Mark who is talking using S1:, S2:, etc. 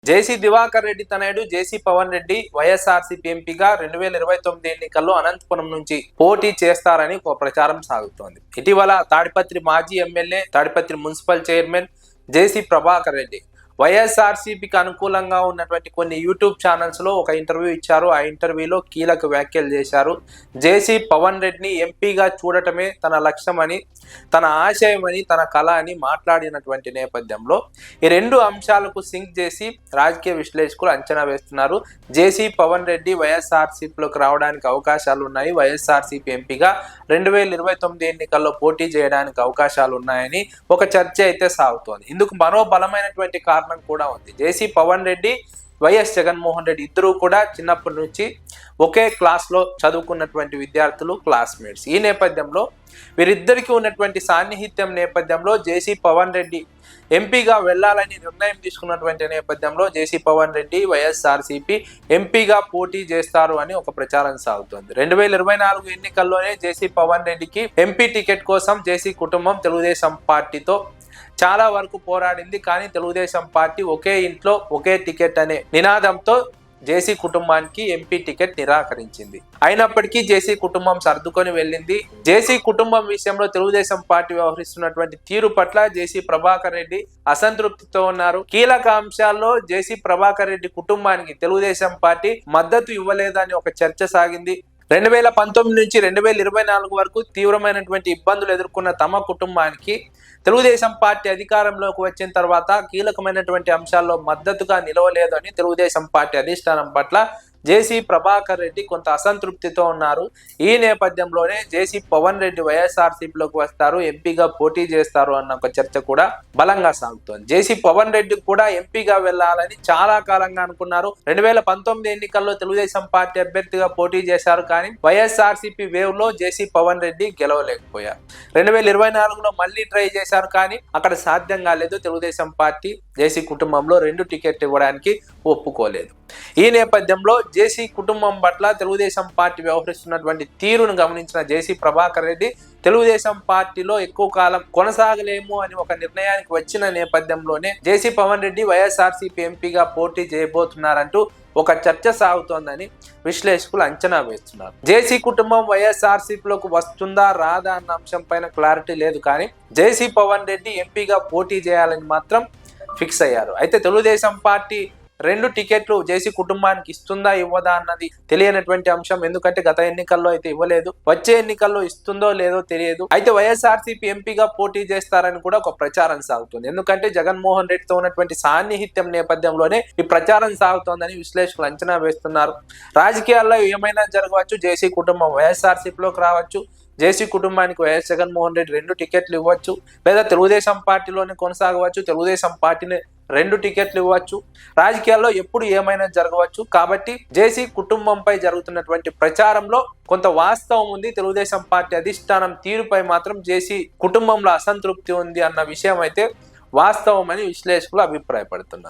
S1: జేసీ దివాకర్ రెడ్డి తనయుడు జేసీ పవన్ రెడ్డి వైఎస్ఆర్సీపీ ఎంపీగా 2029 ఎన్నికల్లో అనంతపురం నుంచి పోటీ చేస్తారని ఒక ప్రచారం సాగుతోంది. ఇటీవల తాడిపత్రి మాజీ ఎమ్మెల్యే, తాడిపత్రి మున్సిపల్ చైర్మన్ జేసీ ప్రభాకర్ రెడ్డి వైఎస్ఆర్సీపీకి అనుకూలంగా ఉన్నటువంటి కొన్ని యూట్యూబ్ ఛానల్స్ లో ఒక ఇంటర్వ్యూ ఇచ్చారు. ఆ ఇంటర్వ్యూలో కీలక వ్యాఖ్యలు చేశారు. జేసీ పవన్ రెడ్డిని ఎంపీగా చూడటమే తన లక్ష్యమని, తన ఆశయమని, తన కళ అని మాట్లాడినటువంటి నేపథ్యంలో ఈ రెండు అంశాలకు సింక్ చేసి రాజకీయ విశ్లేషకులు అంచనా వేస్తున్నారు. జేసీ పవన్ రెడ్డి వైఎస్ఆర్సీపీలోకి రావడానికి అవకాశాలు ఉన్నాయి, వైఎస్ఆర్సీపీ ఎంపీగా 2029 ఎన్నికల్లో పోటీ చేయడానికి అవకాశాలు ఉన్నాయని ఒక చర్చ అయితే సాగుతోంది. ఇందుకు మరో బలమైనటువంటి కారణం కూడా ఉంది. జేసీ పవన్ రెడ్డి, వైఎస్ జగన్మోహన్ రెడ్డి ఇద్దరు కూడా చిన్నప్పటి నుంచి ఒకే క్లాస్లో చదువుకున్నటువంటి విద్యార్థులు, క్లాస్మేట్స్. ఈ నేపథ్యంలో వీరిద్దరికీ ఉన్నటువంటి సాన్నిహిత్యం నేపథ్యంలో జేసీ పవన్ రెడ్డి ఎంపీగా వెళ్లాలని నిర్ణయం తీసుకున్నటువంటి నేపథ్యంలో జేసీ పవన్ రెడ్డి వైఎస్ఆర్సీపీ ఎంపీగా పోటీ చేస్తారు అని ఒక ప్రచారం సాగుతోంది. 2024 ఎన్నికల్లోనే జేసీ పవన్ రెడ్డికి ఎంపీ టికెట్ కోసం జేసీ కుటుంబం తెలుగుదేశం పార్టీతో చాలా వరకు పోరాడింది. కానీ తెలుగుదేశం పార్టీ ఒకే ఇంట్లో ఒకే టికెట్ అనే నినాదంతో జేసీ కుటుంబానికి ఎంపీ టికెట్ నిరాకరించింది. అయినప్పటికీ జేసీ కుటుంబం సర్దుకొని వెళ్ళింది. జేసీ కుటుంబం విషయంలో తెలుగుదేశం పార్టీ వ్యవహరిస్తున్నటువంటి తీరు పట్ల జేసీ ప్రభాకర్ రెడ్డి అసంతృప్తితో ఉన్నారు. కీలక అంశాల్లో జేసీ ప్రభాకర్ రెడ్డి కుటుంబానికి తెలుగుదేశం పార్టీ మద్దతు ఇవ్వలేదని ఒక చర్చ సాగింది. 2019 నుంచి 2024 వరకు తీవ్రమైనటువంటి ఇబ్బందులు ఎదుర్కొన్న తమ కుటుంబానికి తెలుగుదేశం పార్టీ అధికారంలోకి వచ్చిన తర్వాత కీలకమైనటువంటి అంశాల్లో మద్దతుగా నిలవలేదు అని తెలుగుదేశం పార్టీ అధిష్టానం పట్ల జేసీ ప్రభాకర్ రెడ్డి కొంత అసంతృప్తితో ఉన్నారు. ఈ నేపథ్యంలోనే జేసీ పవన్ రెడ్డి వైఎస్ఆర్సీపీలోకి వస్తారు, ఎంపీగా పోటీ చేస్తారు అన్న ఒక చర్చ కూడా బలంగా సాగుతోంది. జేసీ పవన్ రెడ్డి కూడా ఎంపీగా వెళ్లాలని చాలా కాలంగా అనుకున్నారు. 2019 ఎన్నికల్లో తెలుగుదేశం పార్టీ అభ్యర్థిగా పోటీ చేశారు. కానీ వైఎస్ఆర్సీపీ వేవ్ లో జేసీ పవన్ రెడ్డి గెలవలేకపోయారు. 2024లో మళ్ళీ ట్రై చేశారు, కానీ అక్కడ సాధ్యం కాలేదు. తెలుగుదేశం పార్టీ జేసీ కుటుంబంలో 2 టికెట్ ఇవ్వడానికి ఒప్పుకోలేదు. ఈ నేపథ్యంలో జేసీ కుటుంబం పట్ల తెలుగుదేశం పార్టీ వ్యవహరిస్తున్నటువంటి తీరును గమనించిన జేసీ ప్రభాకర్ రెడ్డి తెలుగుదేశం పార్టీలో ఎక్కువ కాలం కొనసాగలేము అని ఒక నిర్ణయానికి వచ్చిన నేపథ్యంలోనే జేసీ పవన్ రెడ్డి వైఎస్ఆర్సీపీ ఎంపీగా పోటీ చేయబోతున్నారంటూ ఒక చర్చ సాగుతోందని విశ్లేషకులు అంచనా వేస్తున్నారు. జేసీ కుటుంబం వైఎస్ఆర్సీపీలోకి వస్తుందా రాదా అన్న అంశం పైన క్లారిటీ లేదు. కానీ జేసీ పవన్ రెడ్డి ఎంపీగా పోటీ చేయాలని మాత్రం ఫిక్స్ అయ్యారు. అయితే తెలుగుదేశం పార్టీ 2 టికెట్లు జేసీ కుటుంబానికి ఇస్తుందా ఇవ్వదా అన్నది తెలియనటువంటి అంశం. ఎందుకంటే గత ఎన్నికల్లో అయితే ఇవ్వలేదు, వచ్చే ఎన్నికల్లో ఇస్తుందో లేదో తెలియదు. అయితే వైఎస్ఆర్సీపీ ఎంపీగా పోటీ చేస్తారని కూడా ఒక ప్రచారం సాగుతుంది. ఎందుకంటే జగన్మోహన్ రెడ్డితో ఉన్నటువంటి సాన్నిహిత్యం నేపథ్యంలోనే ఈ ప్రచారం సాగుతోందని విశ్లేషకులు అంచనా వేస్తున్నారు. రాజకీయాల్లో ఏమైనా జరగవచ్చు. జేసీ కుటుంబం వైఎస్ఆర్సీపీలోకి రావచ్చు, జేసీ కుటుంబానికి వైఎస్ జగన్మోహన్ రెడ్డి 2 టికెట్లు ఇవ్వచ్చు, లేదా తెలుగుదేశం పార్టీలోనే కొనసాగవచ్చు, తెలుగుదేశం పార్టీని 2 టికెట్లు ఇవ్వచ్చు. రాజకీయాల్లో ఎప్పుడు ఏమైనా జరగవచ్చు. కాబట్టి జేసీ కుటుంబంపై జరుగుతున్నటువంటి ప్రచారంలో కొంత వాస్తవం ఉంది. తెలుగుదేశం పార్టీ అధిష్టానం తీరుపై మాత్రం జేసీ కుటుంబంలో అసంతృప్తి ఉంది అన్న విషయం అయితే వాస్తవం అని విశ్లేషకులు అభిప్రాయపడుతున్నారు.